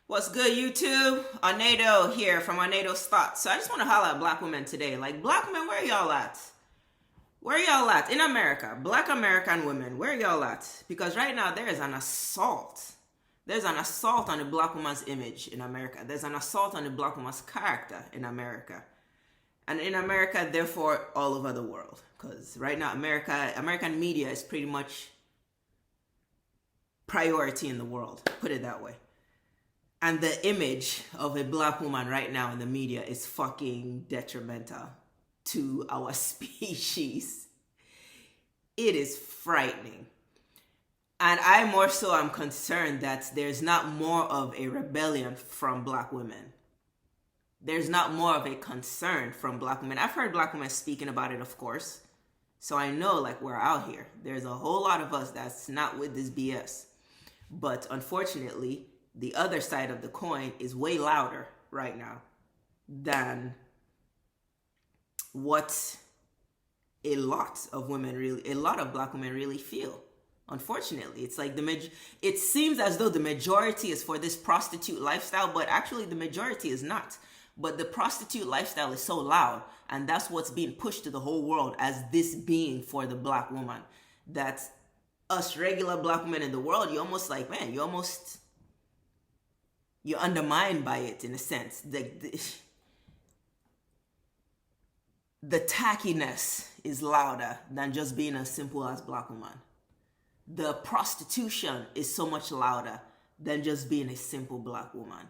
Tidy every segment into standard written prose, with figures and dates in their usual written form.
What's good, YouTube? Onedo here from Onedo's Thoughts. So I just want to holler at black women today. Like, black women, where y'all at? Where y'all at? In America, black American women, where y'all at? Because right now there is an assault. There's an assault on the black woman's image in America. There's an assault on the black woman's character in America. And in America, therefore, all over the world. Because right now, American media is pretty much priority in the world. Put it that way. And the image of a black woman right now in the media is fucking detrimental to our species. It is frightening. And I more so am concerned that there's not more of a rebellion from black women. There's not more of a concern from black women. I've heard black women speaking about it, of course. So I know, like, we're out here. There's a whole lot of us that's not with this BS. But unfortunately, the other side of the coin is way louder right now than what a lot of black women really feel. Unfortunately, it's like it seems as though the majority is for this prostitute lifestyle, but actually the majority is not. But the prostitute lifestyle is so loud, and that's what's being pushed to the whole world as this being for the black woman. That us regular black women in the world, you're almost like, man, you're undermined by it in a sense. The tackiness is louder than just being a simple as black woman. The prostitution is so much louder than just being a simple black woman.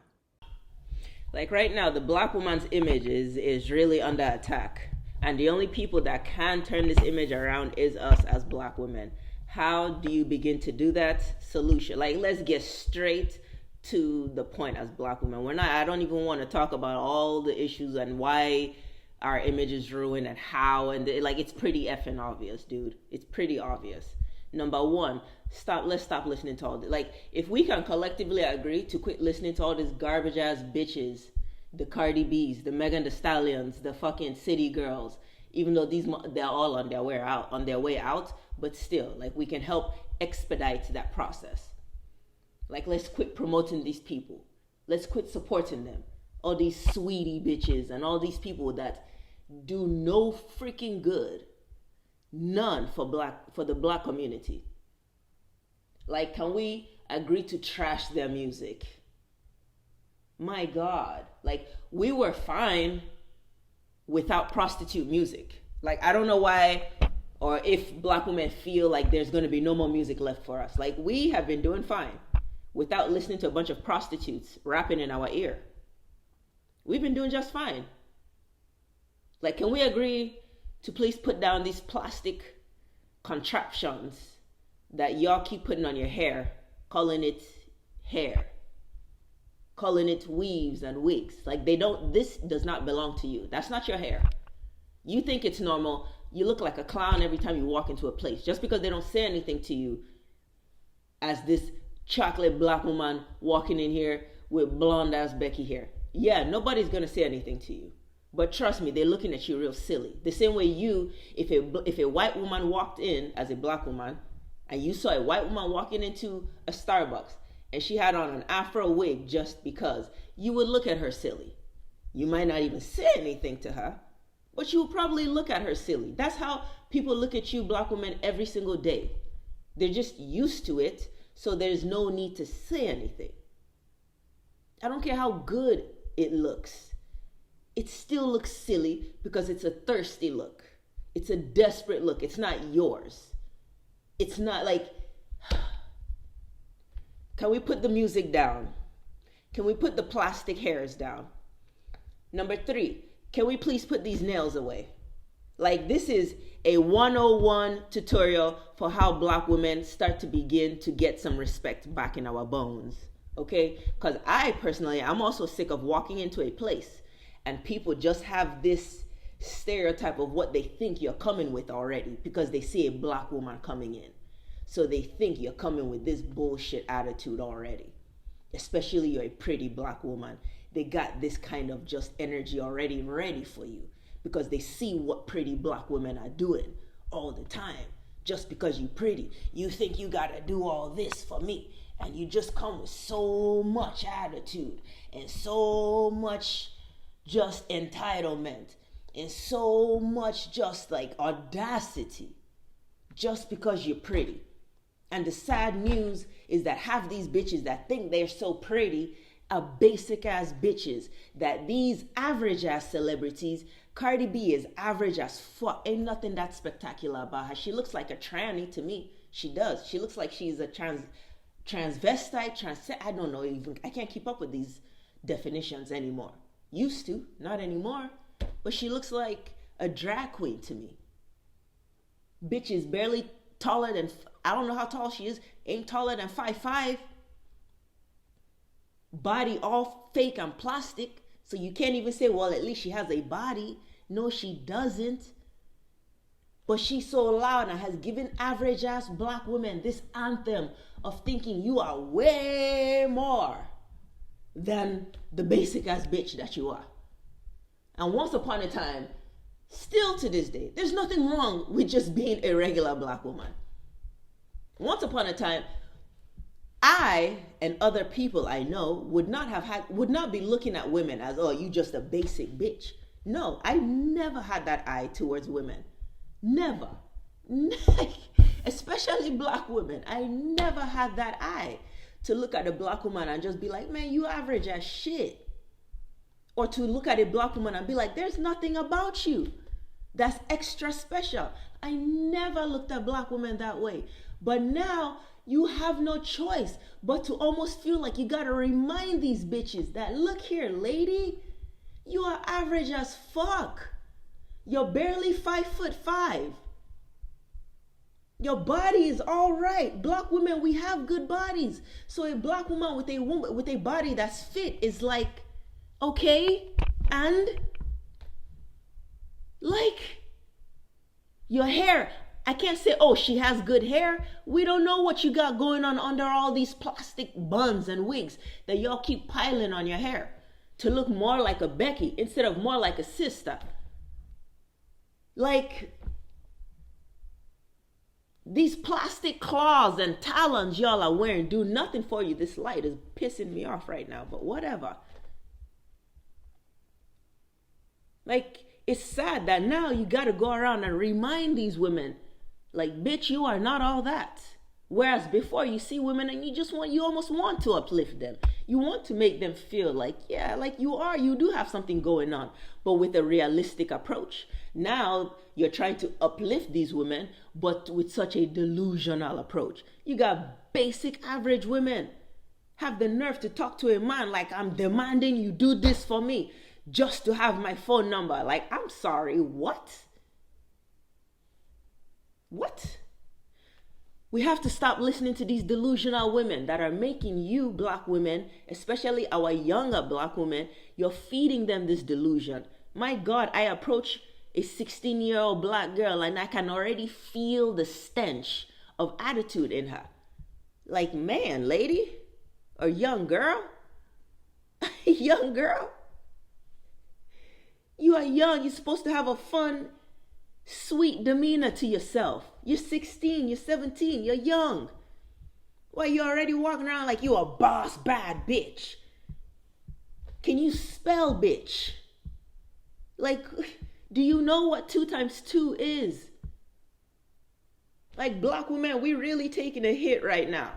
Like right now, the black woman's image is really under attack. And the only people that can turn this image around is us as black women. How do you begin to do that? Solution. Like, let's get straight to the point as black women. I don't even want to talk about all the issues and why our image is ruined and how, and it's pretty effing obvious, dude. It's pretty obvious. Number one, let's stop listening to all this. Like, if we can collectively agree to quit listening to all these garbage ass bitches, the Cardi B's, the Megan Thee Stallions, the fucking city girls, even though they're all on their way out, but still, like, we can help expedite that process. Like, let's quit promoting these people. Let's quit supporting them. All these sweetie bitches and all these people that do no freaking good. None for the black community. Like, can we agree to trash their music? My God. Like, we were fine without prostitute music. Like, I don't know why or if black women feel like there's going to be no more music left for us. Like, we have been doing fine without listening to a bunch of prostitutes rapping in our ear. We've been doing just fine. Like, can we agree to please put down these plastic contraptions that y'all keep putting on your hair, calling it hair, calling it weaves and wigs? Like, this does not belong to you. That's not your hair. You think it's normal. You look like a clown every time you walk into a place. Just because they don't say anything to you as this chocolate black woman walking in here with blonde ass Becky hair. Yeah, nobody's gonna say anything to you. But trust me, they're looking at you real silly. The same way if a white woman walked in as a black woman, and you saw a white woman walking into a Starbucks, and she had on an Afro wig just because, you would look at her silly. You might not even say anything to her, but you would probably look at her silly. That's how people look at you, black women, every single day. They're just used to it, so there's no need to say anything. I don't care how good it looks. It still looks silly because it's a thirsty look. It's a desperate look. It's not yours. It's not like, can we put the music down? Can we put the plastic hairs down? Number 3, can we please put these nails away? Like, this is a 101 tutorial for how black women start to begin to get some respect back in our bones. Okay? Because I personally, I'm also sick of walking into a place and people just have this stereotype of what they think you're coming with already because they see a black woman coming in. So they think you're coming with this bullshit attitude already. Especially you're a pretty black woman. They got this kind of just energy already ready for you because they see what pretty black women are doing all the time. Just because you're pretty, you think you gotta do all this for me and you just come with so much attitude and so much just entitlement and so much just like audacity just because you're pretty. And the sad news is that half these bitches that think they're so pretty are basic ass bitches. That these average ass celebrities, Cardi B is average as fuck. Ain't nothing that spectacular about her. She looks like a tranny to me. She does. She looks like she's a transvestite, I don't know even. I can't keep up with these definitions anymore. Used to, not anymore. But she looks like a drag queen to me. Bitch is barely taller than, I don't know how tall she is. Ain't taller than 5'5". Body all fake and plastic. So you can't even say, well, at least she has a body. No, she doesn't. But she's so loud and has given average ass black women this anthem of thinking you are way more than the basic ass bitch that you are. And once upon a time, still to this day, there's nothing wrong with just being a regular black woman. Once upon a time, I and other people I know would not be looking at women as, oh, you just a basic bitch. No, I never had that eye towards women. Never. Especially black women. I never had that eye to look at a black woman and just be like, man, you average as shit. Or to look at a black woman and be like, there's nothing about you that's extra special. I never looked at black women that way. But now you have no choice but to almost feel like you gotta remind these bitches that, look here, lady, you are average as fuck. You're barely 5'5". Your body is all right. Black women, we have good bodies. So a black woman with a body that's fit is like, okay, and like your hair. I can't say, oh, she has good hair. We don't know what you got going on under all these plastic buns and wigs that y'all keep piling on your hair to look more like a Becky instead of more like a sister. Like, these plastic claws and talons y'all are wearing do nothing for you. This light is pissing me off right now, but whatever. Like, it's sad that now you gotta go around and remind these women, like, bitch, you are not all that. Whereas before, you see women and you almost want to uplift them. You want to make them feel like, yeah, like you do have something going on, but with a realistic approach. Now you're trying to uplift these women, but with such a delusional approach. You got basic average women have the nerve to talk to a man like, I'm demanding you do this for me just to have my phone number. Like, I'm sorry, what? What? We have to stop listening to these delusional women that are making you black women, especially our younger black women, you're feeding them this delusion. My God, I approach a 16-year-old black girl and I can already feel the stench of attitude in her. Like, man, lady, or young girl, young girl, you are young. You're supposed to have a fun, sweet demeanor to yourself. You're 16, you're 17, you're young. Why you already walking around like you a boss bad bitch? Can you spell bitch? Like, do you know what 2 times 2 is? Like, black women, we really taking a hit right now.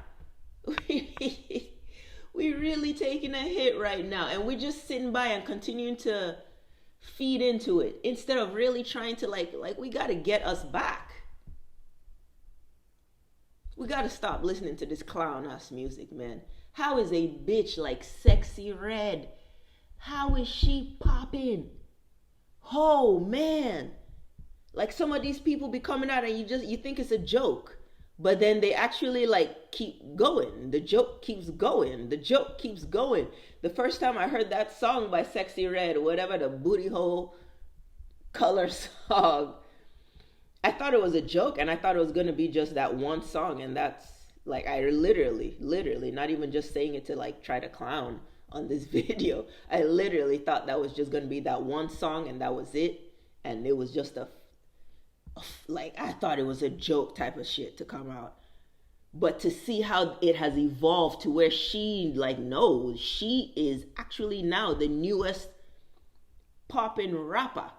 We really taking a hit right now. And we're just sitting by and continuing to feed into it instead of really trying to like we got to get us back. We got to stop listening to this clown ass music, man. How is a bitch like Sexy Red? How is she popping? Oh man. Like, some of these people be coming out and you think it's a joke, but then they actually like keep going. The joke keeps going. The joke keeps going. The first time I heard that song by Sexy Red, whatever, the booty hole color song, I thought it was a joke, and I thought it was going to be just that one song. And that's like, I literally, not even just saying it to like try to clown on this video. I literally thought that was just going to be that one song and that was it. And it was just like, I thought it was a joke type of shit to come out. But to see how it has evolved to where she like knows she is actually now the newest popping rapper,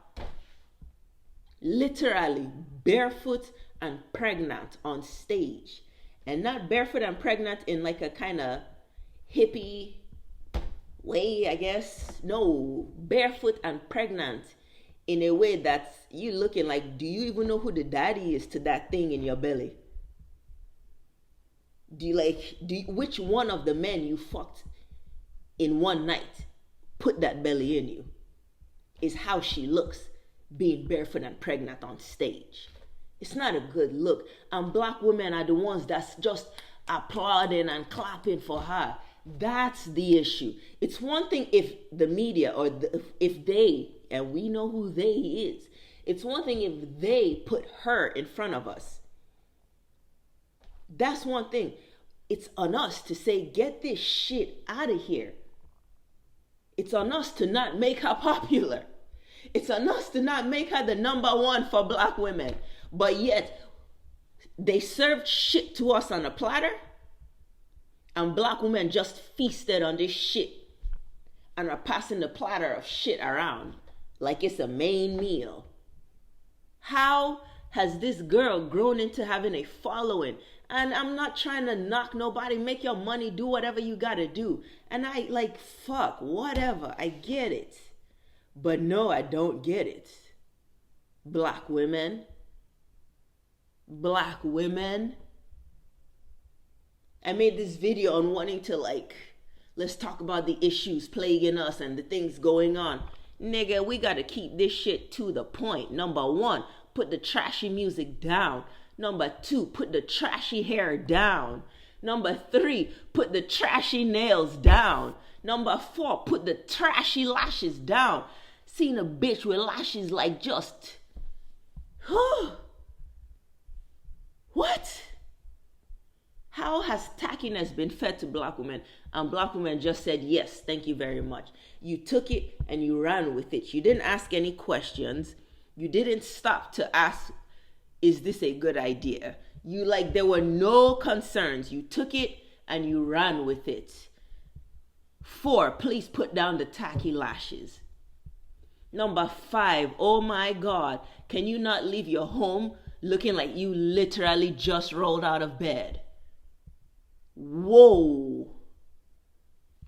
literally barefoot and pregnant on stage, and not barefoot and pregnant in like a kind of hippie way, I guess. No, barefoot and pregnant in a way that's you looking like, do you even know who the daddy is to that thing in your belly? Which one of the men you fucked in one night put that belly in you? Is how she looks being barefoot and pregnant on stage. It's not a good look. And black women are the ones that's just applauding and clapping for her. That's the issue. It's one thing if the media or if they, and we know who they is, it's one thing if they put her in front of us. That's one thing. It's on us to say, get this shit out of here. It's on us to not make her popular. It's on us to not make her the number one for black women. But yet, they served shit to us on a platter, and black women just feasted on this shit and are passing the platter of shit around like it's a main meal. How has this girl grown into having a following? And I'm not trying to knock nobody. Make your money, do whatever you gotta do. And I like, fuck, whatever. I get it. But no, I don't get it. Black women. Black women. I made this video on wanting to like, let's talk about the issues plaguing us and the things going on. Nigga, we gotta keep this shit to the point. Number one, put the trashy music down. Number two, put the trashy hair down. Number three, put the trashy nails down. Number four, put the trashy lashes down. Seen a bitch with lashes like just, what? How has tackiness been fed to black women? And black women just said, yes, thank you very much. You took it and you ran with it. You didn't ask any questions. You didn't stop to ask, is this a good idea? There were no concerns. You took it and you ran with it. 4, please put down the tacky lashes. Number 5, oh my God, can you not leave your home looking like you literally just rolled out of bed? Whoa.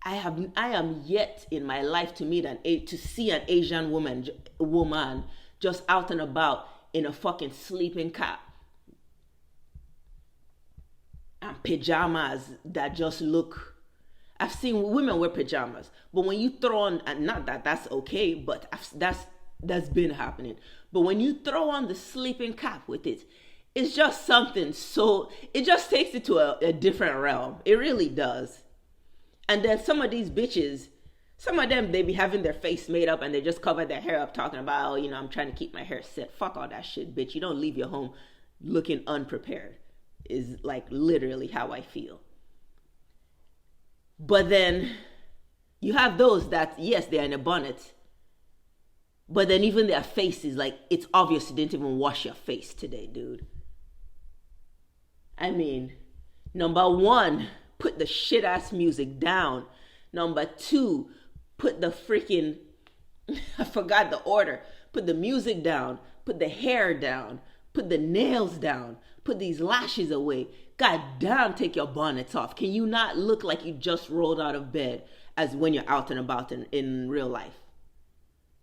I am yet in my life to see an Asian woman just out and about in a fucking sleeping cap and pajamas that just look. I've seen women wear pajamas, but when you throw on, and not that that's okay, but that's been happening. But when you throw on the sleeping cap with it, it's just something. So it just takes it to a different realm. It really does. And then some of these bitches, some of them, they be having their face made up and they just cover their hair up talking about, oh, I'm trying to keep my hair set. Fuck all that shit, bitch. You don't leave your home looking unprepared, is like literally how I feel. But then you have those that, yes, they're in a bonnet, but then even their face is like, it's obvious you didn't even wash your face today, dude. I mean, number 1, put the shit ass music down. Number 2, put the freaking, I forgot the order. Put the music down, put the hair down, put the nails down, put these lashes away. God damn, take your bonnets off. Can you not look like you just rolled out of bed as when you're out and about in real life?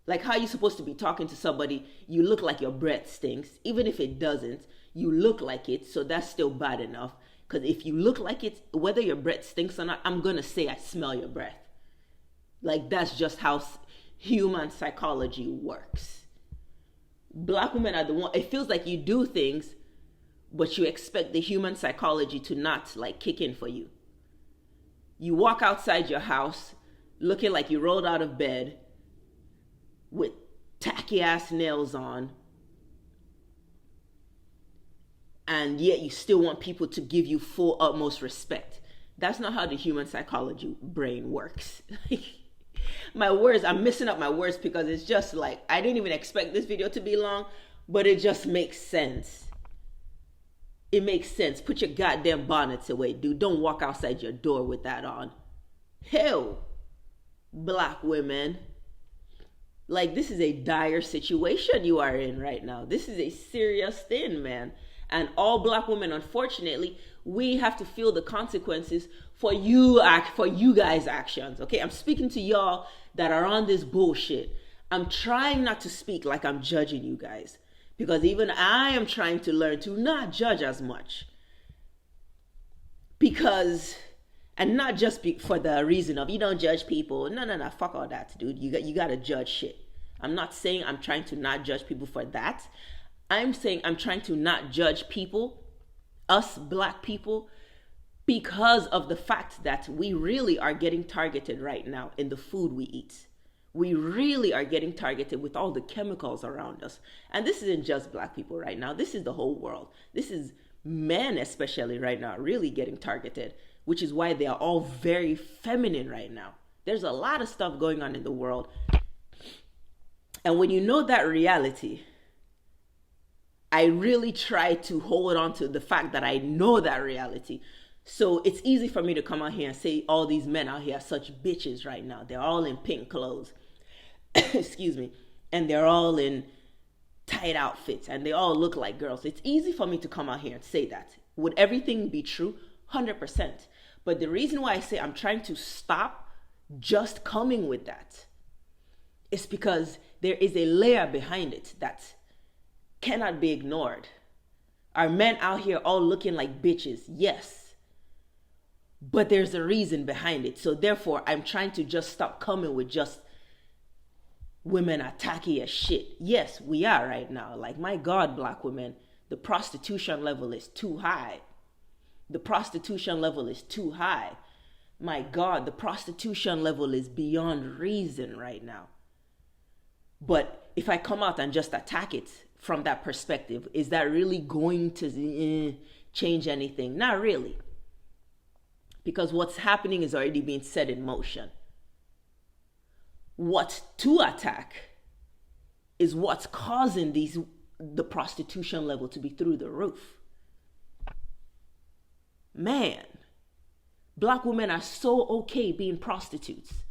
Like how you supposed to be talking to somebody, you look like your breath stinks. Even if it doesn't, you look like it, so that's still bad enough. Because if you look like it, whether your breath stinks or not, I'm going to say I smell your breath. Like that's just how human psychology works. Black women are the one, it feels like you do things, but you expect the human psychology to not like kick in for you. You walk outside your house looking like you rolled out of bed with tacky ass nails on, and yet you still want people to give you full utmost respect. That's not how the human psychology brain works. My words, I'm messing up my words because it's just like, I didn't even expect this video to be long, but it just makes sense. it makes sense. Put your goddamn bonnets away, dude. Don't walk outside your door with that on. Hell, black women. Like, this is a dire situation you are in right now. This is a serious thing, man. And all black women, unfortunately, we have to feel the consequences for you guys' actions. Okay, I'm speaking to y'all that are on this bullshit. I'm trying not to speak like I'm judging you guys, because even I am trying to learn to not judge as much. Because, and not just for the reason of you don't judge people. No, fuck all that, dude. You got to judge shit. I'm not saying I'm trying to not judge people for that. I'm saying I'm trying to not judge people, us black people, because of the fact that we really are getting targeted right now in the food we eat. We really are getting targeted with all the chemicals around us. And this isn't just black people right now. This is the whole world. This is men especially right now really getting targeted, which is why they are all very feminine right now. There's a lot of stuff going on in the world. And when you know that reality, I really try to hold on to the fact that I know that reality. So it's easy for me to come out here and say all these men out here are such bitches right now. They're all in pink clothes. Excuse me. And they're all in tight outfits and they all look like girls. It's easy for me to come out here and say that. Would everything be true? 100%. But the reason why I say I'm trying to stop just coming with that is because there is a layer behind it that cannot be ignored. Are men out here all looking like bitches? Yes. But there's a reason behind it. So therefore, I'm trying to just stop coming with just women are tacky as shit. Yes, we are right now. Like, my God, black women, the prostitution level is too high. The prostitution level is too high. My God, the prostitution level is beyond reason right now. But if I come out and just attack it from that perspective, is that really going to change anything? Not really. Because what's happening is already being set in motion. What to attack is what's causing the prostitution level to be through the roof. Man, black women are so okay being prostitutes.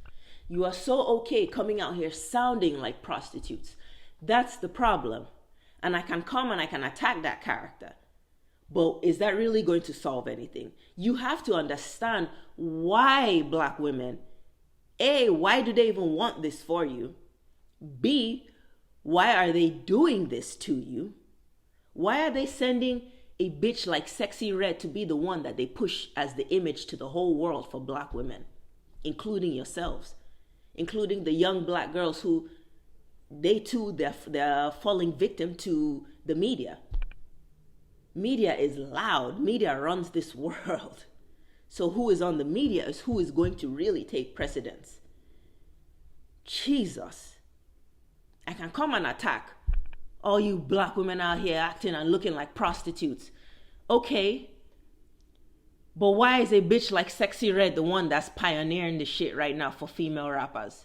You are so okay coming out here sounding like prostitutes. That's the problem. And I can come and I can attack that character. But is that really going to solve anything? You have to understand why black women, A, why do they even want this for you? B, why are they doing this to you? Why are they sending a bitch like Sexy Red to be the one that they push as the image to the whole world for black women, including yourselves, including the young black girls who they too, they're falling victim to the media. Media is loud. Media runs this world. So who is on the media is who is going to really take precedence. Jesus. I can come and attack all you black women out here acting and looking like prostitutes. Okay. But why is a bitch like Sexy Red the one that's pioneering the shit right now for female rappers?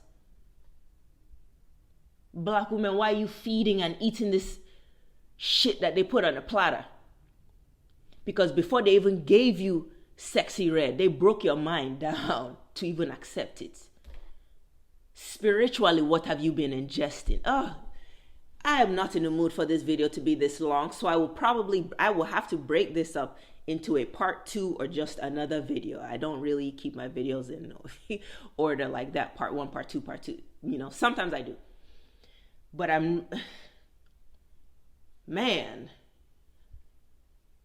Black women, why are you feeding and eating this shit that they put on a platter? Because before they even gave you Sexy Red, they broke your mind down to even accept it. Spiritually, what have you been ingesting? Oh, I am not in the mood for this video to be this long, so I will have to break this up into a part 2 or just another video. I don't really keep my videos in order like that, part 1, part 2, part 2. You know, sometimes I do. But man,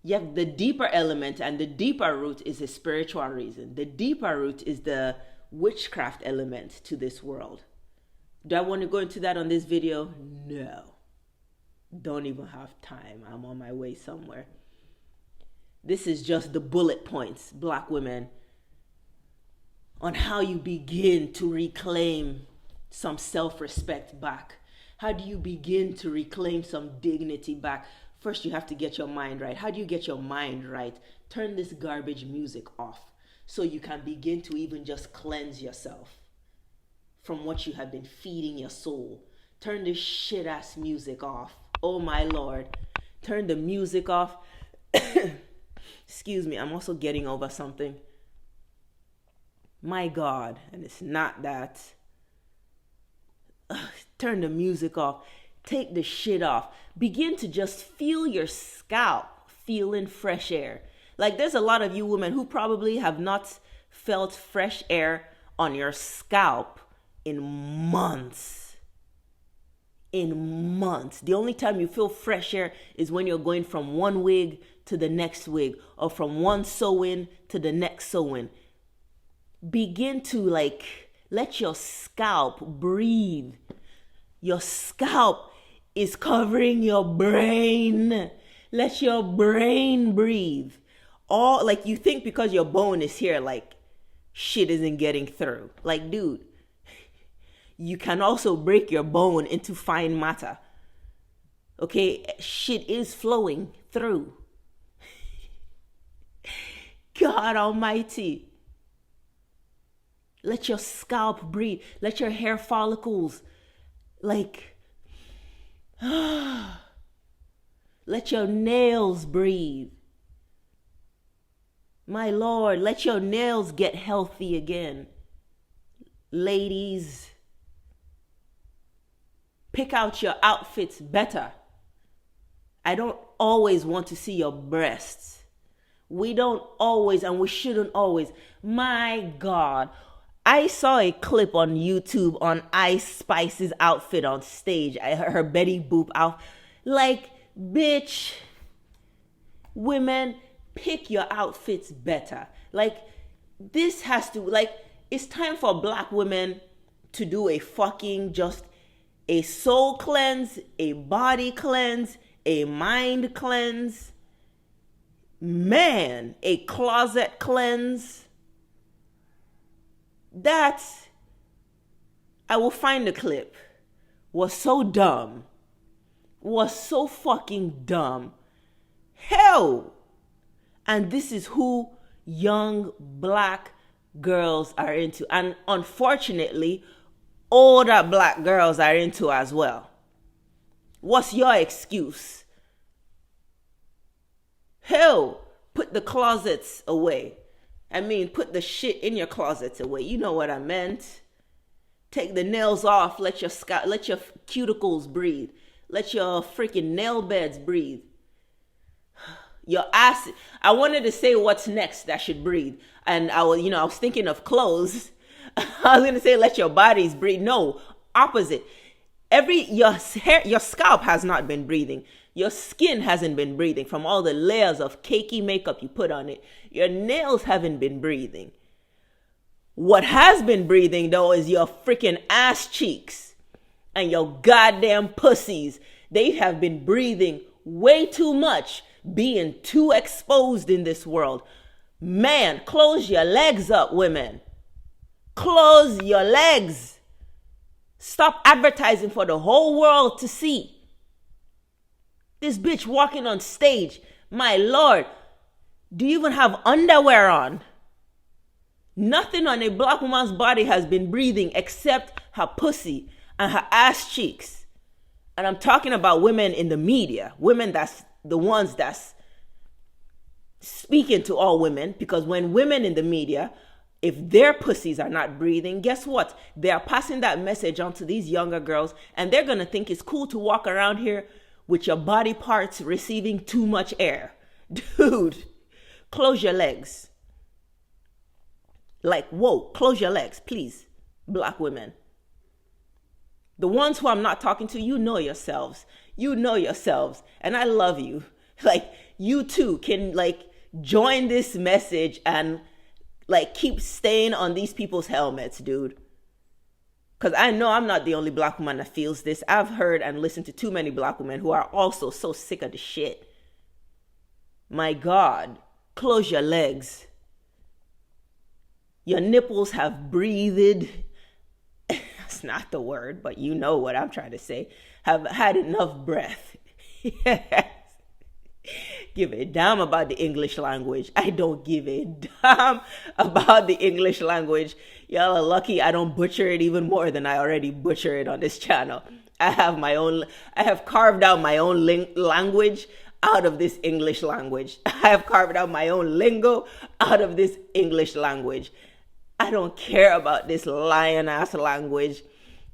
you have the deeper element, and the deeper root is a spiritual reason. The deeper root is the witchcraft element to this world. Do I want to go into that on this video? No. Don't even have time. I'm on my way somewhere. This is just the bullet points, black women, on how you begin to reclaim some self-respect back. How do you begin to reclaim some dignity back? First, you have to get your mind right. How do you get your mind right? Turn this garbage music off so you can begin to even just cleanse yourself from what you have been feeding your soul. Turn this shit ass music off. Oh my Lord. Turn the music off Excuse me, I'm also getting over something. My God, and it's not that. Turn the music off. Take the shit off. Begin to just feel your scalp feeling fresh air. Like there's a lot of you women who probably have not felt fresh air on your scalp in months. In months. The only time you feel fresh air is when you're going from one wig to the next wig, or from one sew-in to the next sew-in. Begin to let your scalp breathe. Your scalp is covering your brain. Let your brain breathe. All you think because your bone is here, shit isn't getting through. Dude, you can also break your bone into fine matter. Okay, shit is flowing through. God Almighty. Let your scalp breathe. Let your hair follicles, let your nails breathe. My Lord, let your nails get healthy again. Ladies, pick out your outfits better. I don't always want to see your breasts. We don't always, and we shouldn't always. My God. I saw a clip on YouTube on Ice Spice's outfit on stage. Her Betty Boop outfit. Bitch, women, pick your outfits better. This has to, it's time for Black women to do just a soul cleanse, a body cleanse, a mind cleanse. Man, a closet cleanse. That, I will find the clip, was so dumb. Was so fucking dumb. Hell. And this is who young Black girls are into. And unfortunately, older Black girls are into as well. What's your excuse? Hell, put the closets away. Put the shit in your closets away. You know what I meant. Take the nails off. Let your cuticles breathe. Let your freaking nail beds breathe. Your ass. I wanted to say what's next that should breathe. And I was thinking of clothes. I was going to say let your bodies breathe. No, opposite. Your scalp has not been breathing. Your skin hasn't been breathing from all the layers of cakey makeup you put on it. Your nails haven't been breathing. What has been breathing, though, is your freaking ass cheeks and your goddamn pussies. They have been breathing way too much, being too exposed in this world. Man, close your legs up, women. Close your legs. Stop advertising for the whole world to see. This bitch walking on stage. My Lord, do you even have underwear on? Nothing on a Black woman's body has been breathing except her pussy and her ass cheeks. And I'm talking about women in the media. Women that's the ones that's speaking to all women. Because when women in the media, if their pussies are not breathing, guess what? They are passing that message on to these younger girls. And they're going to think it's cool to walk around here with your body parts receiving too much air. Dude, close your legs. Whoa, close your legs, please, Black women. The ones who I'm not talking to, you know yourselves. You know yourselves. And I love you. You too can, join this message and, keep staying on these people's helmets, dude. Because I know I'm not the only Black woman that feels this. I've heard and listened to too many Black women who are also so sick of the shit. My God, close your legs. Your nipples have breathed. That's not the word, but you know what I'm trying to say. Have had enough breath. Yes. Give a damn about the English language. I don't give a damn about the English language. Y'all are lucky I don't butcher it even more than I already butcher it on this channel. I have carved out my own language. out of this English language. I have carved out my own lingo out of this English language. I don't care about this lion ass language,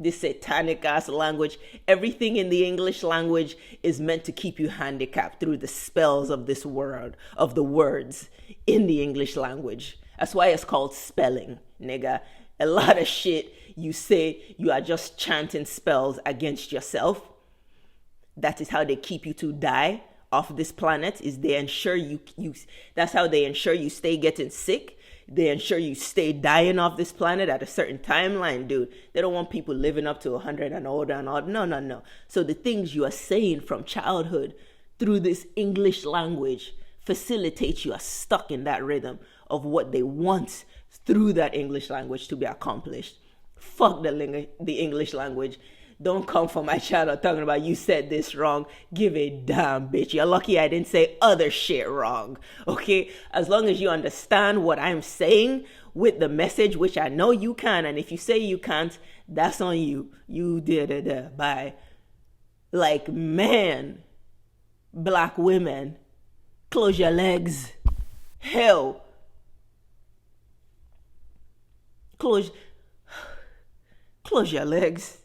this satanic ass language. Everything in the English language is meant to keep you handicapped through the spells of this world, of the words in the English language. That's why it's called spelling, nigga. A lot of shit you say, you are just chanting spells against yourself. That is how they keep you to die off this planet, is they ensure you that's how they ensure you stay getting sick. They ensure you stay dying off this planet at a certain timeline, dude. They don't want people living up to 100 and older and all. No. So the things you are saying from childhood through this English language facilitates you are stuck in that rhythm of what they want through that English language to be accomplished. Fuck the English language. Don't come for my channel talking about you said this wrong. Give a damn, bitch. You're lucky I didn't say other shit wrong. Okay? As long as you understand what I'm saying with the message, which I know you can, and if you say you can't, that's on you. You did it. Bye. Like, man, black women, close your legs. Hell. Close your legs.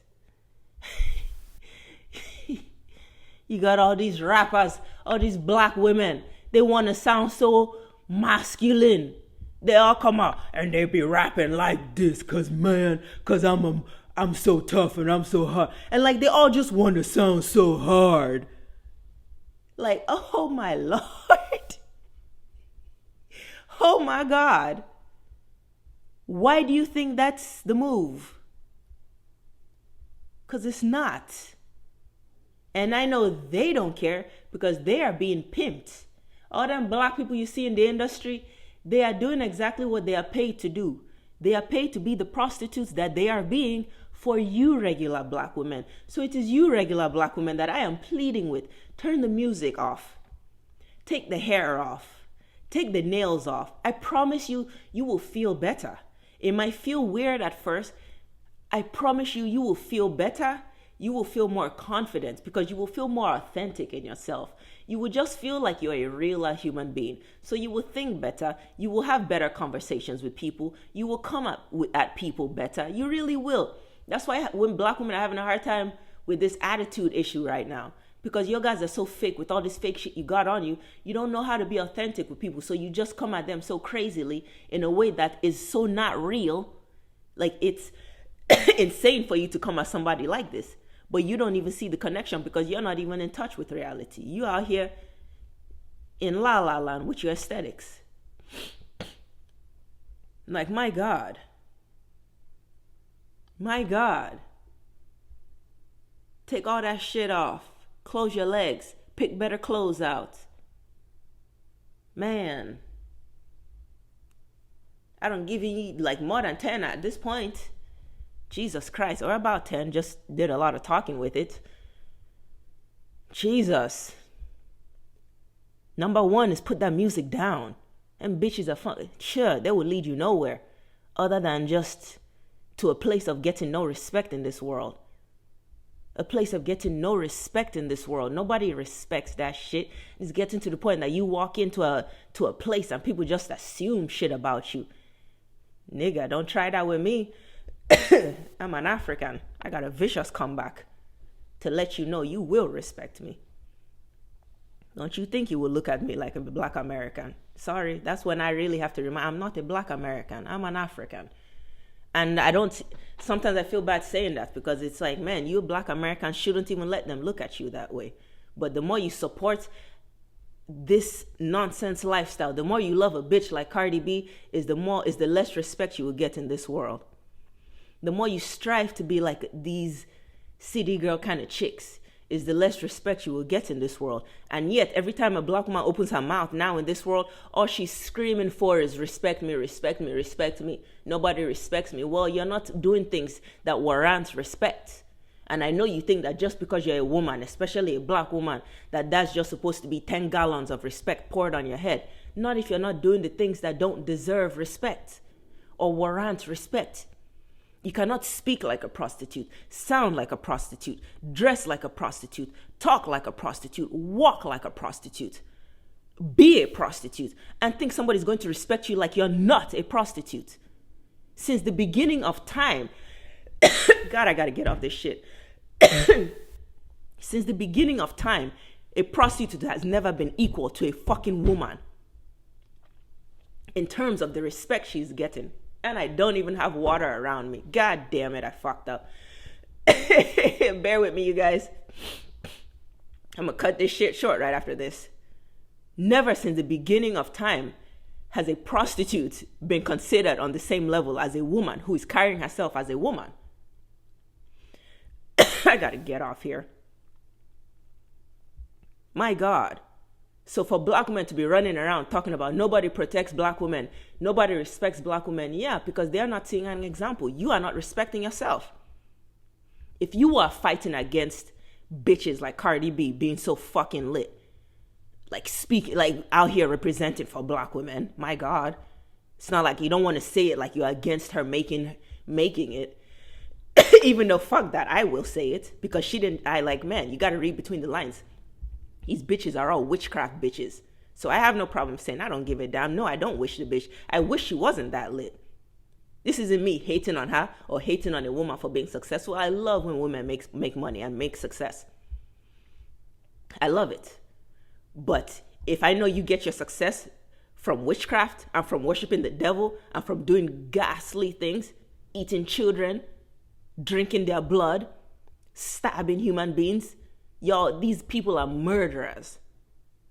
You got all these rappers, all these black women. They want to sound so masculine. They all come out and they be rapping like this, cause I'm so tough and I'm so hard. And like they all just want to sound so hard. Like, oh my Lord. Oh my God. Why do you think that's the move? Because it's not. And I know they don't care because they are being pimped. All them black people you see in the industry, they are doing exactly what they are paid to do. They are paid to be the prostitutes that they are being for you regular black women. So it is you regular black women that I am pleading with. Turn the music off. Take the hair off. Take the nails off. I promise you, you will feel better. It might feel weird at first. I promise you, you will feel better. You will feel more confident because you will feel more authentic in yourself. You will just feel like you're a real human being. So you will think better. You will have better conversations with people. You will come at people better. You really will. That's why when black women are having a hard time with this attitude issue right now, because you guys are so fake with all this fake shit you got on you. You don't know how to be authentic with people. So you just come at them so crazily in a way that is so not real. Like it's insane for you to come at somebody like this. But you don't even see the connection because you're not even in touch with reality. You out here in la la land with your aesthetics. Like, my God. My God. Take all that shit off. Close your legs. Pick better clothes out. Man. I don't give you like more than 10 at this point. Jesus Christ, or about 10, just did a lot of talking with it. Jesus. Number one is put that music down. And bitches are fun. Sure, they will lead you nowhere other than just to a place of getting no respect in this world. A place of getting no respect in this world. Nobody respects that shit. It's getting to the point that you walk into a place and people just assume shit about you. Nigga, don't try that with me. I'm an African. I got a vicious comeback to let you know you will respect me. Don't you think you will look at me like a black American? Sorry, that's when I really have to remind, I'm not a black American. I'm an African. And sometimes I feel bad saying that because it's like, man, you black Americans shouldn't even let them look at you that way. But the more you support this nonsense lifestyle, the more you love a bitch like Cardi B, is the less respect you will get in this world. The more you strive to be like these city girl kind of chicks, is the less respect you will get in this world. And yet, every time a black woman opens her mouth now in this world, all she's screaming for is respect me, respect me, respect me. Nobody respects me. Well, you're not doing things that warrant respect. And I know you think that just because you're a woman, especially a black woman, that's just supposed to be 10 gallons of respect poured on your head. Not if you're not doing the things that don't deserve respect or warrant respect. You cannot speak like a prostitute, sound like a prostitute, dress like a prostitute, talk like a prostitute, walk like a prostitute, be a prostitute, and think somebody's going to respect you like you're not a prostitute. Since the beginning of time, God, I gotta get off this shit. Since the beginning of time, a prostitute has never been equal to a fucking woman in terms of the respect she's getting. And I don't even have water around me. God damn it, I fucked up. Bear with me, you guys. I'm gonna cut this shit short right after this. Never since the beginning of time has a prostitute been considered on the same level as a woman who is carrying herself as a woman. I gotta get off here. My God. So for black men to be running around talking about nobody protects black women, nobody respects black women, yeah, because they're not seeing an example. You are not respecting yourself. If you are fighting against bitches like Cardi B being so fucking lit, like speaking, like out here representing for black women, my God, it's not like you don't want to say it like you're against her making it. Even though fuck that, I will say it because she didn't. I like, man, you got to read between the lines. These bitches are all witchcraft bitches. So I have no problem saying I don't give a damn. No, I don't wish the bitch. I wish she wasn't that lit. This isn't me hating on her or hating on a woman for being successful. I love when women make money and make success. I love it. But if I know you get your success from witchcraft and from worshiping the devil and from doing ghastly things, eating children, drinking their blood, stabbing human beings, y'all, these people are murderers.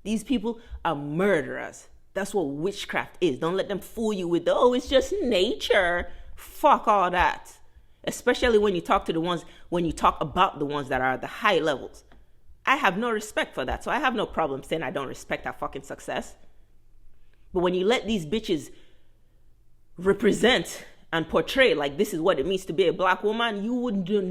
These people are murderers. That's what witchcraft is. Don't let them fool you with, oh, it's just nature. Fuck all that. Especially when you talk about the ones that are at the high levels. I have no respect for that. So I have no problem saying I don't respect that fucking success. But when you let these bitches represent and portray like this is what it means to be a black woman, you wouldn't do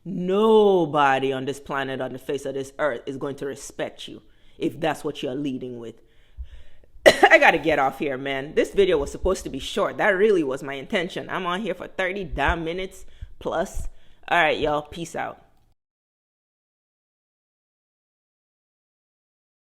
Nobody on this planet, on the face of this earth, is going to respect you if that's what you're leading with. I gotta get off here, man. This video was supposed to be short. That really was my intention. I'm on here for 30 damn minutes plus. All right, y'all. Peace out.